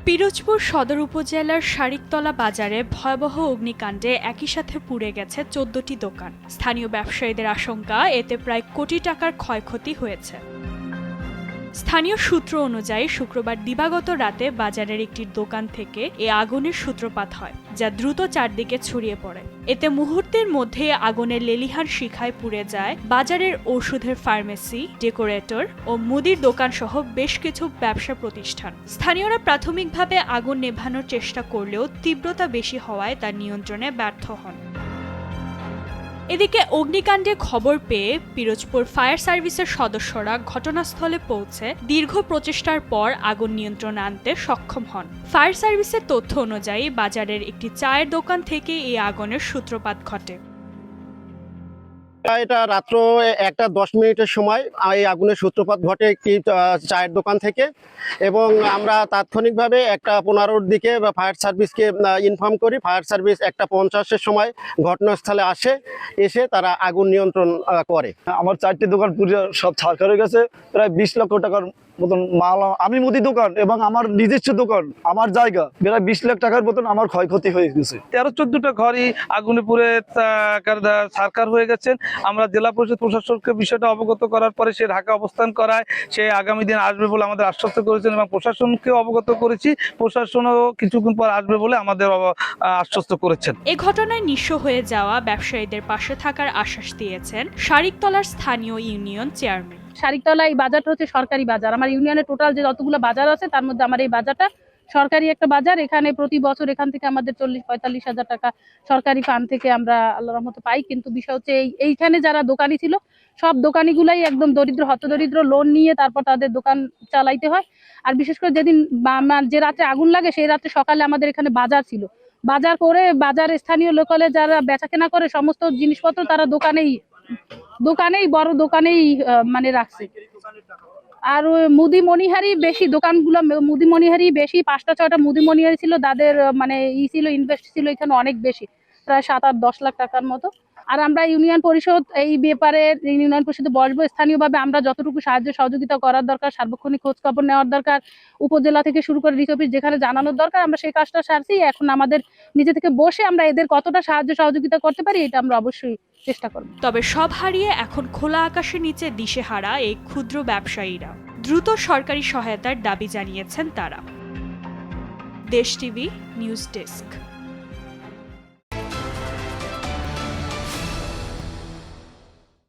পিরোজপুর সদর উপজেলার শারিকতলা বাজারে ভয়াবহ অগ্নিকাণ্ডে একই সাথে পুড়ে গেছে ১৪টি দোকান। স্থানীয় ব্যবসায়ীদের আশঙ্কা, এতে প্রায় কোটি টাকার ক্ষয়ক্ষতি হয়েছে। স্থানীয় সূত্র অনুযায়ী শুক্রবার দিবাগত রাতে বাজারের একটি দোকান থেকে এ আগুনের সূত্রপাত হয়, যা দ্রুত চারদিকে ছড়িয়ে পড়ে। এতে মুহূর্তের মধ্যে আগুনের লেলিহান শিখায় পুড়ে যায় বাজারের ওষুধের ফার্মেসি, ডেকোরেটর ও মুদির দোকান সহ বেশ কিছু ব্যবসা প্রতিষ্ঠান। স্থানীয়রা প্রাথমিকভাবে আগুন নেভানোর চেষ্টা করলেও তীব্রতা বেশি হওয়ায় তা নিয়ন্ত্রণে ব্যর্থ হন। এদিকে অগ্নিকাণ্ডে খবর পেয়ে পিরোজপুর ফায়ার সার্ভিসের সদস্যরা ঘটনাস্থলে পৌঁছে দীর্ঘ প্রচেষ্টার পর আগুন নিয়ন্ত্রণে আনতে সক্ষম হন। ফায়ার সার্ভিসের তথ্য অনুযায়ী বাজারের একটি চায়ের দোকান থেকে এই আগুনের সূত্রপাত ঘটে। এটা রাত্র 1:10 সময় এই আগুনের সূত্রপাত ঘটে একটি চায়ের দোকান থেকে, এবং আমরা তাৎক্ষণিকভাবে 1:15-র দিকে ফায়ার সার্ভিসকে ইনফর্ম করি। ফায়ার সার্ভিস 1:50-এর সময় ঘটনাস্থলে এসে তারা আগুন নিয়ন্ত্রণ করে। আমার 4টি দোকান পুরো সব ছাড়খাড় হয়ে গেছে। প্রায় 20 লক্ষ টাকার মতন মাল, আমি মুদি দোকান এবং আমার নিজস্ব দোকান, আমার জায়গা, প্রায় 20 লাখ টাকার মতন আমার ক্ষয়ক্ষতি হয়ে গেছে। 13-14টা ঘরই আগুনে পুড়ে ছারখার হয়ে গেছেন। আমরা জেলা পরিষদ প্রশাসনকে বিষয়টা অবগত করার পরে সে ঢাকা অবস্থান করায়, সে আগামী দিন আসবে বলে আমাদের আশ্বস্ত করেছেন এবং প্রশাসনকে অবগত করেছি। প্রশাসনও কিছুক্ষণ পর আসবে বলে আমাদের আশ্বস্ত করেছেন। এ ঘটনায় নিঃস্ব হয়ে যাওয়া ব্যবসায়ীদের পাশে থাকার আশ্বাস দিয়েছেন শারিকতলার স্থানীয় ইউনিয়ন চেয়ারম্যান। শারিকতলা এই বাজারটা হচ্ছে সরকারি বাজার। আমার ইউনিয়নের টোটাল যে যতগুলো বাজার আছে তার মধ্যে আমার এই বাজারটা সরকারি একটা বাজার। এখানে প্রতি বছর এখান থেকে আমাদের 40-45 হাজার টাকা সরকারি ফান্ড থেকে আমরা আল্লাহর রহমতে পাই। কিন্তু বিষয় হচ্ছে এইখানে যারা দোকানি ছিল, সব দোকানিগুলাই একদম দরিদ্র, হতদরিদ্র, লোন নিয়ে তারপর তাদের দোকান চালাইতে হয়। আর বিশেষ করে যেদিন যে রাত্রে আগুন লাগে সেই রাত্রে সকালে আমাদের এখানে বাজার ছিল। বাজার করে বাজার স্থানীয় লোকালে যারা বেচা কেনা করে সমস্ত জিনিসপত্র তারা দোকানেই বড় দোকানেই মানে রাখছে। আর মুদি মনিহারি বেশি, দোকানগুলো মুদি মনিহারি বেশি, 5টা-6টা মুদি মনিহারি ছিল, তাদের মানে ছিল ইনভেস্ট ছিল এখানে অনেক বেশি, প্রায় 7-8-10 লাখ টাকার মতো। আর আমরা ইউনিয়ন পরিষদ এই ব্যাপারে ইউনিয়ন পরিষদে বসবো, স্থানীয়ভাবে আমরা যতটুকু সাহায্য সহযোগিতা করার দরকার, সার্বক্ষণিক খোঁজ খবর নেওয়ার দরকার, উপজেলা থেকে শুরু করে ডিসি অফিস যেখানে জানানোর দরকার আমরা সেই কাজটা সারছি। এখন আমাদের নিজে থেকে বসে আমরা এদের কতটা সাহায্য সহযোগিতা করতে পারি এটা আমরা অবশ্যই চেষ্টা করব। তবে সব হারিয়ে এখন খোলা আকাশের নিচে দিশেহারা এই ক্ষুদ্র ব্যবসায়ীরা। দ্রুত সরকারি সহায়তার দাবি জানিয়েছেন তারা। দেশ টিভি নিউজ ডেস্ক।